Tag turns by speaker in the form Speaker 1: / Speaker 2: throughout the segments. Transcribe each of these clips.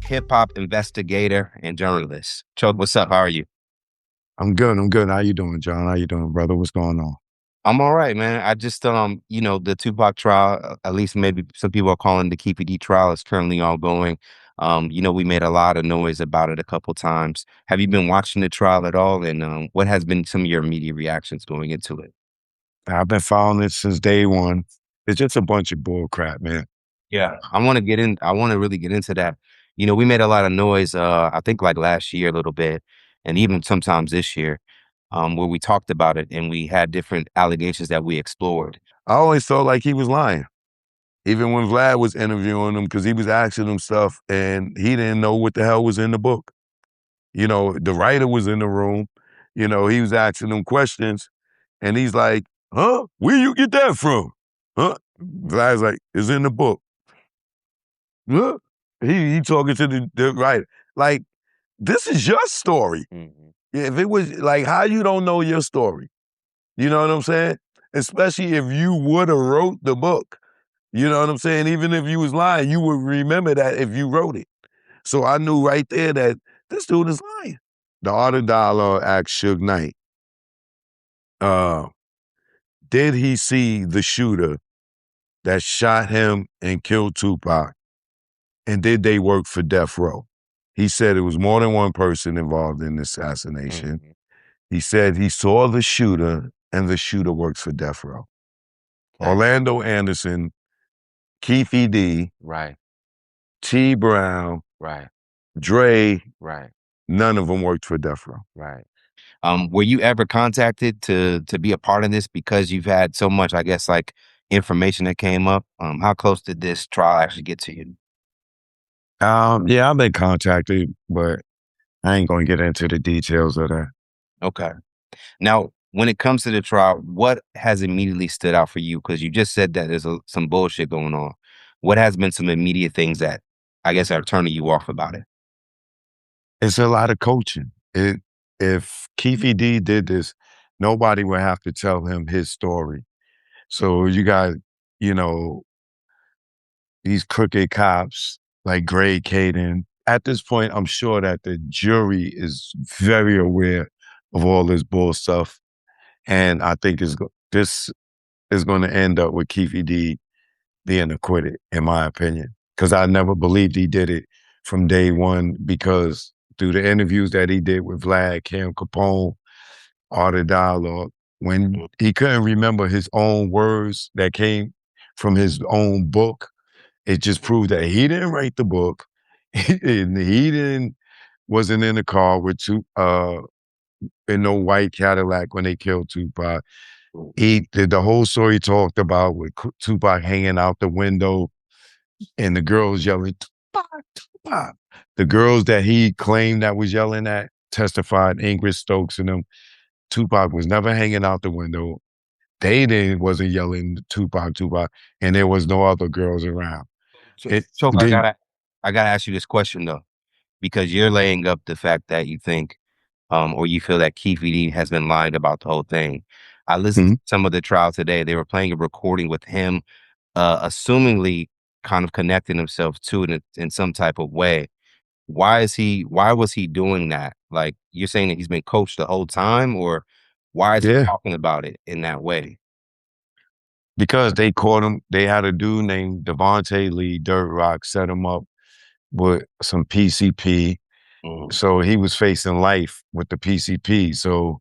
Speaker 1: hip hop investigator and journalist. Choke, what's up? How are you?
Speaker 2: I'm good. I'm good. How you doing, John? How you doing, brother? What's going on?
Speaker 1: I'm all right, man. I just the Tupac trial, at least maybe some people are calling the KPD trial, is currently ongoing. We made a lot of noise about it a couple times. Have you been watching the trial at all? And what has been some of your immediate reactions going into it?
Speaker 2: I've been following it since day one. It's just a bunch of bull crap, man.
Speaker 1: Yeah, I want to really get into that. We made a lot of noise, I think like last year a little bit, and even sometimes this year, where we talked about it and we had different allegations that we explored.
Speaker 2: I always felt like he was lying, even when Vlad was interviewing him, because he was asking him stuff and he didn't know what the hell was in the book. The writer was in the room. He was asking him questions, and he's like, "Huh? Where you get that from? Huh?" Vlad's like, "It's in the book." Huh? He talking to the writer. Like, this is your story.
Speaker 1: Mhm.
Speaker 2: If it was like, how you don't know your story? You know what I'm saying? Especially if you would have wrote the book. You know what I'm saying? Even if you was lying, you would remember that if you wrote it. So I knew right there that this dude is lying. The Art of Dialogue asked Suge Knight, uh, did he see the shooter that shot him and killed Tupac? And did they work for death row? He said it was more than one person involved in the assassination.
Speaker 1: Mhm.
Speaker 2: He said he saw the shooter and the shooter works for death row.
Speaker 1: Okay.
Speaker 2: Orlando Anderson, Keffe D,
Speaker 1: Right,
Speaker 2: T Brown,
Speaker 1: right,
Speaker 2: Dre,
Speaker 1: right,
Speaker 2: none of them worked for death row.
Speaker 1: right. Were you ever contacted to be a part of this because you've had so much, I guess, like information that came up? How close did this trial actually get to you?
Speaker 2: Yeah, I've been contacted, but I ain't gonna get into the details of that.
Speaker 1: Okay. Now, when it comes to the trial, what has immediately stood out for you? Because you just said that there's some bullshit going on. What has been some immediate things that I guess are turning you off about it?
Speaker 2: It's a lot of coaching. If Keffe D did this, nobody would have to tell him his story. So you got, you know, these crooked cops like Greg Caden. At this point, I'm sure that the jury is very aware of all this bull stuff. And I think this is going to end up with Keffe D being acquitted, in my opinion, because I never believed he did it from day one because through the interviews that he did with Vlad, Cam Capone, Art of Dialogue, when he couldn't remember his own words that came from his own book, it just proved that he didn't write the book. And he didn't wasn't in the car with in no white Cadillac when they killed Tupac. He did the whole story talked about with Tupac hanging out the window and the girls yelling, Tupac, Tupac. The girls that he claimed that was yelling at testified, Ingrid Stokes and them. Tupac was never hanging out the window. They didn't wasn't yelling Tupac, Tupac, and there was no other girls around. It
Speaker 1: Choke,
Speaker 2: then
Speaker 1: I gotta ask you this question though, because you're laying up the fact that you think, or you feel that Keefe D has been lying about the whole thing. I listened to
Speaker 2: Mhm.
Speaker 1: some of the trial today. They were playing a recording with him, assumingly kind of connecting himself to it in some type of way. Why was he doing that? Like, you're saying that he's been coached the whole time, or why is he
Speaker 2: Yeah,
Speaker 1: talking about it in that way?
Speaker 2: because they caught him. They had a dude named Devontae Lee, Dirt Rock, set him up with some PCP.
Speaker 1: Mhm.
Speaker 2: So he was facing life with the PCP. So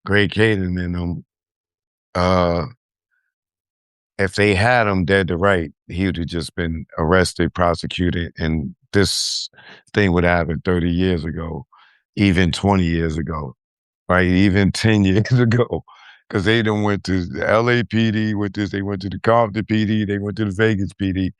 Speaker 2: Greg Caden and them, uh, if they had him dead to right, he would have just been arrested, prosecuted, and this thing would have happened 30 years ago, even 20 years ago, right? Even 10 years ago. Because they done went to the LAPD with this, they went to the Compton PD, they went to the Vegas PD,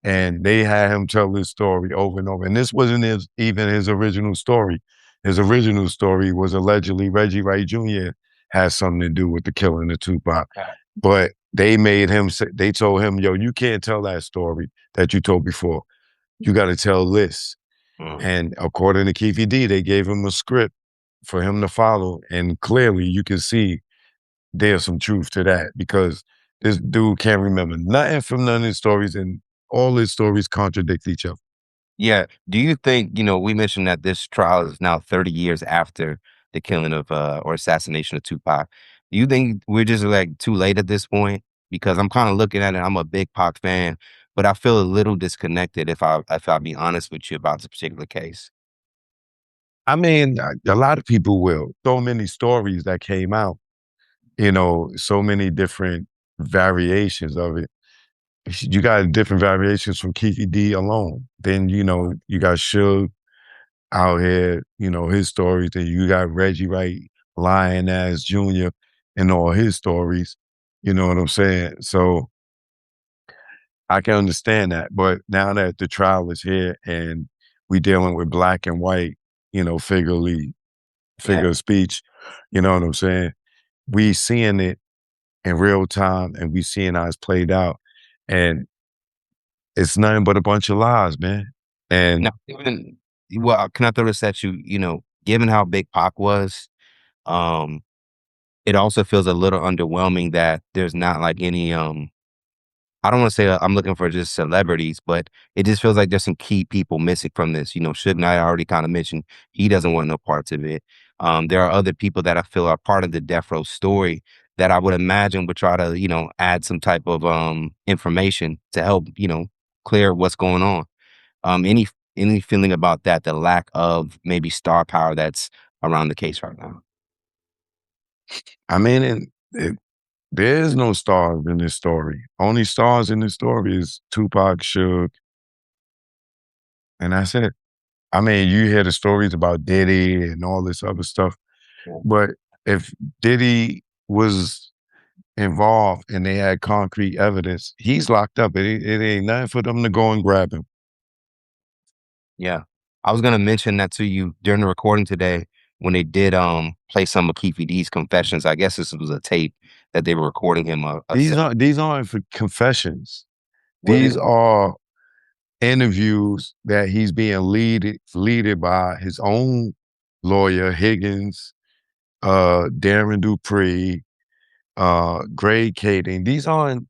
Speaker 2: and they had him tell this story over and over. And this wasn't even his original story. His original story was allegedly Reggie Wright Jr. has something to do with the killing of Tupac.
Speaker 1: Okay.
Speaker 2: But they made him say, they told him, yo, you can't tell that story that you told before. You got to tell this.
Speaker 1: Mhm.
Speaker 2: And according to Keffe D, they gave him a script for him to follow. And clearly you can see there's some truth to that because this dude can't remember nothing from none of his stories and all his stories contradict each other.
Speaker 1: Yeah. Do you think, we mentioned that this trial is now 30 years after the killing of or assassination of Tupac. Do you think we're just like too late at this point? Because I'm kind of looking at it. I'm a big Pac fan, but I feel a little disconnected if I be honest with you about this particular case.
Speaker 2: I mean, a lot of people will. So many stories that came out, so many different variations of it. You got different variations from Keffe D alone. Then, you got Suge out here, his stories. Then you got Reggie Wright, Lion Ass Jr., and all his stories. You know what I'm saying? So I can understand that. But now that the trial is here and we dealing with black and white,
Speaker 1: Yeah.
Speaker 2: figure of speech, you know what I'm saying? We seeing it in real time and we seeing how it's played out. And it's nothing but a bunch of lies, man.
Speaker 1: Now,
Speaker 2: And
Speaker 1: can I throw this at you? Given how big Pac was, um, it also feels a little underwhelming that there's not like any I don't want to say I'm looking for just celebrities, but it just feels like there's some key people missing from this. Suge Knight, I already kind of mentioned he doesn't want no parts of it. There are other people that I feel are part of the Death Row story that I would imagine would try to, add some type of information to help, clear what's going on. Any feeling about that, the lack of maybe star power that's around the case right now?
Speaker 2: I mean, there is no stars in this story. Only stars in this story is Tupac, Suge, and that's it. I mean, you hear the stories about Diddy and all this other stuff,
Speaker 1: Yeah.
Speaker 2: but if Diddy was involved and they had concrete evidence, he's locked up. It ain't nothing for them to go and grab him.
Speaker 1: Yeah. I was gonna mention that to you during the recording today when they did play some of Keefe D's confessions. I guess this was a tape that they were recording him
Speaker 2: These aren't for confessions.
Speaker 1: what is
Speaker 2: These are interviews that he's being leaded by his own lawyer, Higgins, Darren Dupree, Greg Kading. These aren't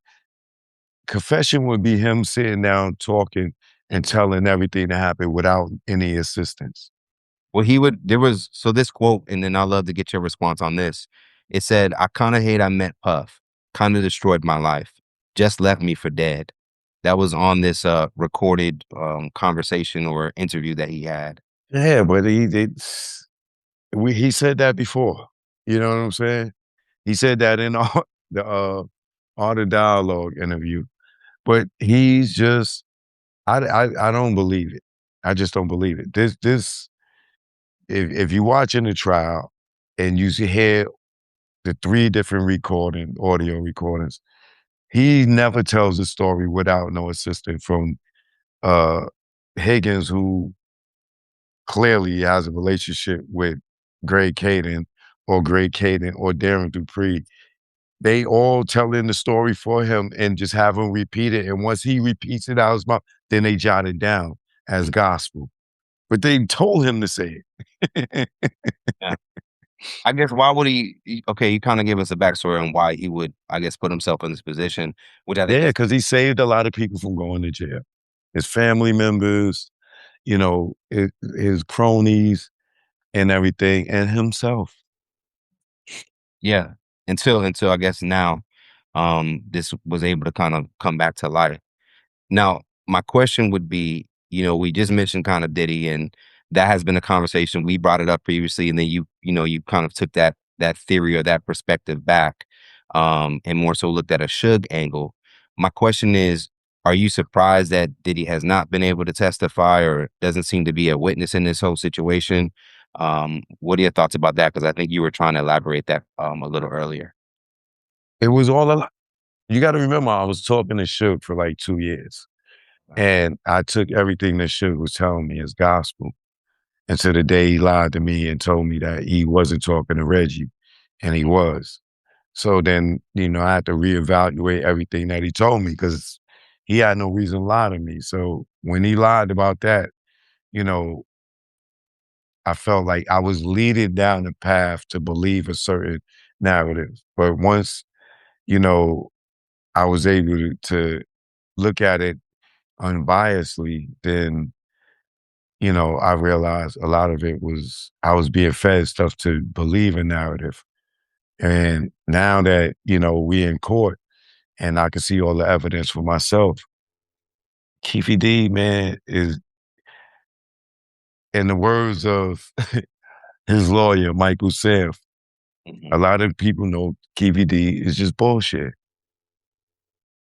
Speaker 2: confession would be him sitting down talking and telling everything that happened without any assistance.
Speaker 1: well he would there was so this quote, and then I'd love to get your response on this. It said, "I kinda hate I met Puff. Kinda destroyed my life. Just left me for dead." That was on this recorded conversation or interview that he had.
Speaker 2: Yeah, but he said that before. You know what I'm saying? He said that in all the Art of Dialogue interview. But he's just I don't believe it. I just don't believe it. This if you watching the trial and you hear the 3 different audio recordings, he never tells the story without no assistance from uh Higgins, who clearly has a relationship with Greg Caden or Darren Dupree. They all telling the story for him and just have him repeat it. And once he repeats it out of his mouth, then they jot it down as gospel. But they told him to say it.
Speaker 1: Yeah. I guess why would okay, you kinda give us a backstory on why he would, I guess, put himself in this position, which I think
Speaker 2: Yeah,
Speaker 1: is
Speaker 2: because he saved a lot of people from going to jail. His family members, his cronies and everything, and himself.
Speaker 1: yeah, until I guess now, this was able to kind of come back to light. Now, my question would be, we just mentioned kind of Diddy, and that has been a conversation. We brought it up previously, and then you kind of took that theory or that perspective back, and more so looked at a Suge angle. My question is, are you surprised that Diddy has not been able to testify or doesn't seem to be a witness in this whole situation? What are your thoughts about that? Because I think you were trying to elaborate that a little earlier.
Speaker 2: It was all a lot. You gotta remember I was talking to Suge for like 2 years,
Speaker 1: Right.
Speaker 2: and I took everything that Suge was telling me as gospel until the day he lied to me and told me that he wasn't talking to Reggie, and he was. So then, I had to reevaluate everything that he told me because he had no reason to lie to me. So when he lied about that, you know, I felt like I was leading down the path to believe a certain narrative. But once, you know, I was able to look at it unbiasedly, then I realized a lot of it was I was being fed stuff to believe a narrative. And now that, we in court and I can see all the evidence for myself, Keffe D, man, is in the words of his lawyer, Michael Self, a
Speaker 1: Mhm.
Speaker 2: lot of people know Keffe D is just bullshit.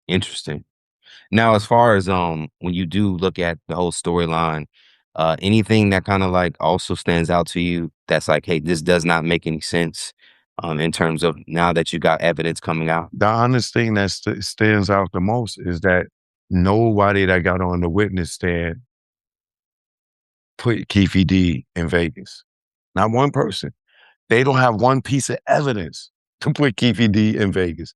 Speaker 1: Interesting. Now, as far as when you do look at the whole storyline, anything that kind of like also stands out to you that's like, hey, this does not make any sense in terms of now that you got evidence coming out?
Speaker 2: The honest thing that stands out the most is that nobody that got on the witness stand put Keffe D in Vegas. Not one person. They don't have one piece of evidence to put Keffe D in Vegas.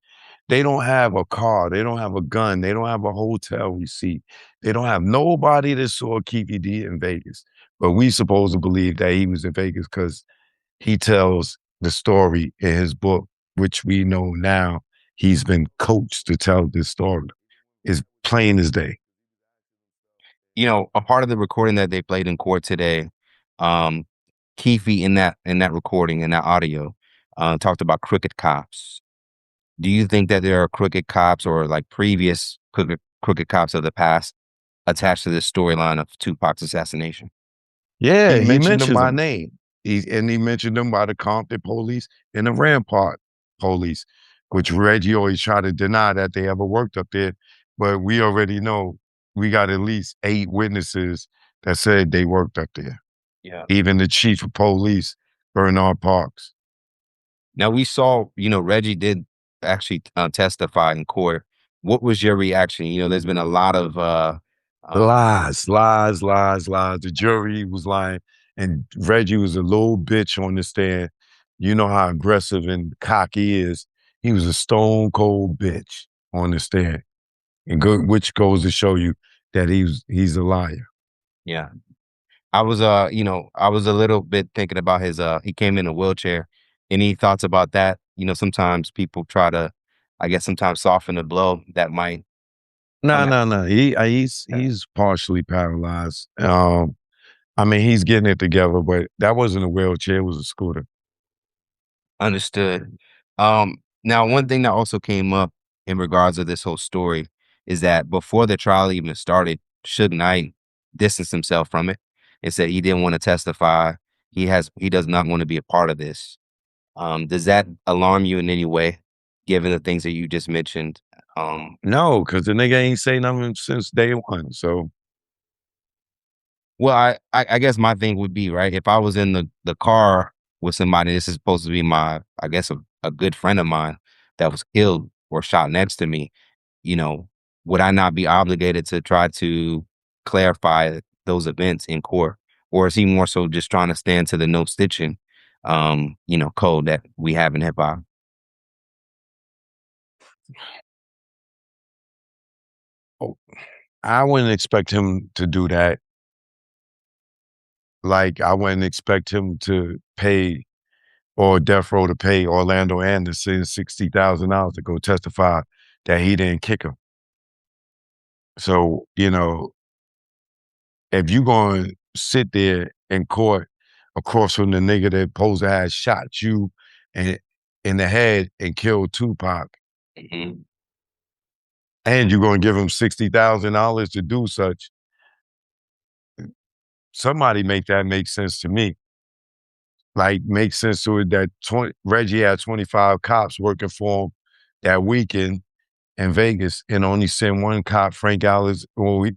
Speaker 2: They don't have a car. They don't have a gun. They don't have a hotel receipt. They don't have nobody that saw Keffe D in Vegas. But we supposed to believe that he was in Vegas because he tells the story in his book, which we know now he's been coached to tell this story. It's plain as day.
Speaker 1: A part of the recording that they played in court today, um, Keefe in that recording in that audio talked about crooked cops. Do you think that there are crooked cops or like previous crooked cops of the past attached to this storyline of Tupac's assassination?
Speaker 2: Yeah, He he
Speaker 1: mentioned
Speaker 2: mentioned
Speaker 1: them.
Speaker 2: by name. He mentioned them by the Compton police and the Rampart police, which Reggie always tried to deny that they ever worked up there. But we already know we got at least 8 witnesses that said they worked up there.
Speaker 1: Yeah.
Speaker 2: Even the chief of police, Bernard Parks.
Speaker 1: Now we saw, Reggie did actually testify in court. What was your reaction? There's been a lot of um,
Speaker 2: Lies, lies, lies, lies. The jury was lying, and Reggie was a little bitch on the stand. You know how aggressive and cocky he is. He was a stone cold bitch on the stand, which goes to show you that he's a liar.
Speaker 1: yeah. I was a little bit thinking about he came in a wheelchair. Any thoughts about that? Sometimes people try to, I guess, sometimes soften the blow that might
Speaker 2: No,
Speaker 1: come out.
Speaker 2: no, no. He's partially paralyzed. I mean, he's getting it together, but that wasn't a wheelchair; it was a scooter.
Speaker 1: Understood. Now one thing that also came up in regards to this whole story is that before the trial even started, Suge Knight distanced himself from it and said he didn't want to testify. He does not want to be a part of this. Does that alarm you in any way, given the things that you just mentioned? Um,
Speaker 2: No, because the nigga ain't say nothing since day one. So
Speaker 1: well, I guess my thing would be right if I was in the car with somebody. This is supposed to be I guess a good friend of mine that was killed or shot next to me. You know, would I not be obligated to try to clarify those events in court, or is he more so just trying to stand to the no stitching, code that we have in hip hop?
Speaker 2: oh, I wouldn't expect him to do that. Like I wouldn't expect him to pay or death row to pay Orlando Anderson $60,000 to go testify that he didn't kick him. So, if you going to sit there in court across from the nigga that supposed to have shot you and in the head and killed Tupac,
Speaker 1: Mhm.
Speaker 2: and you're going to give him $60,000 to do such, somebody make that make sense to me. Like, make sense to it that Reggie had 25 cops working for him that weekend in Vegas and only send one cop, Frank Alice. Well,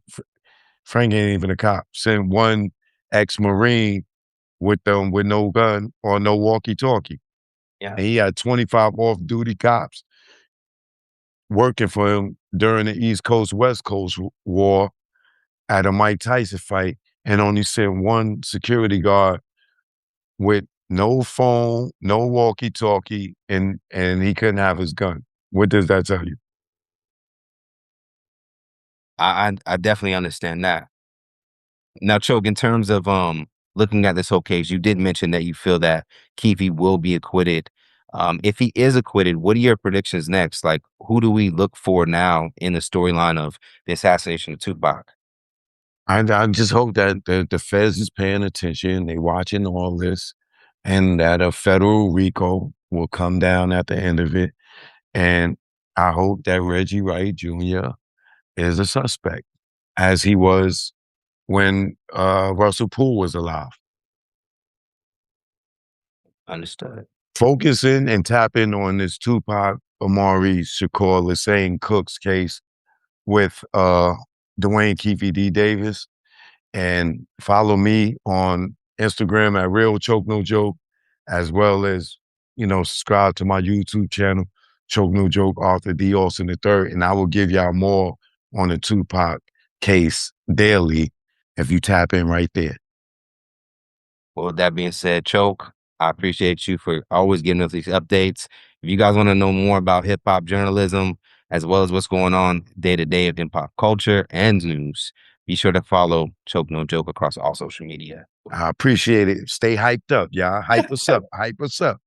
Speaker 2: Frank ain't even a cop. Send one ex-Marine with them with no gun or no walkie-talkie.
Speaker 1: Yeah.
Speaker 2: And he had 25 off-duty cops working for him during the East Coast West Coast war at a Mike Tyson fight, and only sent one security guard with no phone, no walkie-talkie, and he couldn't have his gun. What does that tell you?
Speaker 1: I definitely understand that. Now, Choke, in terms of looking at this whole case, you did mention that you feel that Keefe will be acquitted. If he is acquitted, what are your predictions next? Like, who do we look for now in the storyline of the assassination of Tupac?
Speaker 2: I just hope that the feds is paying attention, they watching all this, and that a federal RICO will come down at the end of it. And I hope that Reggie Wright Jr. is a suspect, as he was when Russell Poole was alive.
Speaker 1: Understood.
Speaker 2: Focusing and tapping on this Tupac, Amari, Shakur, Lassane Cooks case with Dwayne Keffe D. Davis. And follow me on Instagram at Real Choke No Joke, as well as, subscribe to my YouTube channel, Choke No Joke, Arthur D. Austin III, and I will give y'all more on the Tupac case daily if you tap in right there.
Speaker 1: Well, with that being said, Choke, I appreciate you for always giving us these updates. If you guys want to know more about hip hop journalism, as well as what's going on day to day of hip hop culture and news, be sure to follow Choke No Joke across all social media.
Speaker 2: I appreciate it. Stay hyped up, y'all. Hype us up. Hype us up.